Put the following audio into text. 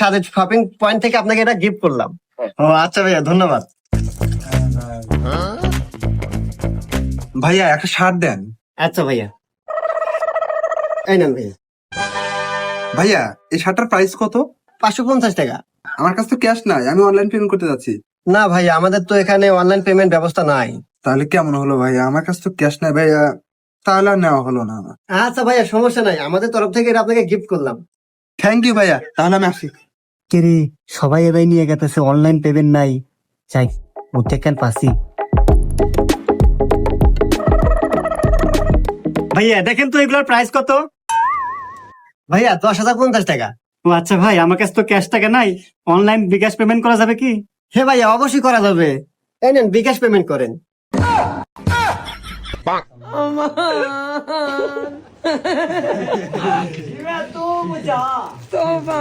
সাথে shopping point থেকে আপনাকে এটা গিফট করলাম। ও আচ্ছা ভাইয়া, ধন্যবাদ। ভাইয়া একটা শার্ট দেন। আচ্ছা ভাইয়া, এই নেন ভাইয়া। ভাইয়া এই শার্টটার প্রাইস কত? 550 টাকা। আমার কাছে তো ক্যাশ নাই, আমি অনলাইন পেমেন্ট করতে যাচ্ছি। না ভাইয়া, আমাদের তো এখানে অনলাইন পেমেন্ট ব্যবস্থা নাই। তাহলে কেমন হলো ভাইয়া, আমার কাছে তো ক্যাশ নাই ভাইয়া, তাহলে আর নেওয়া হলো না। আচ্ছা ভাইয়া, সমস্যা নাই, আমাদের তরফ থেকে এটা আপনাকে গিফট করলাম। থ্যাংক ইউ ভাইয়া, তাহলে আমি আসি। কেরে সবাই এবার নিয়ে গেতেছে, অনলাইন পেমেন্ট নাই। চাই বুঝতে কেন পাসি। ভাইয়া দেখেন তো এগুলোর প্রাইস কত? ভাইয়া 10,050 টাকা। ও আচ্ছা ভাই, আমার কাছে তো ক্যাশ টাকা নাই, অনলাইন বিকাশ পেমেন্ট করা যাবে কি? হ্যাঁ ভাইয়া, অবশ্যই করা যাবে। এই নেন, বিকাশ পেমেন্ট করেন। तोबा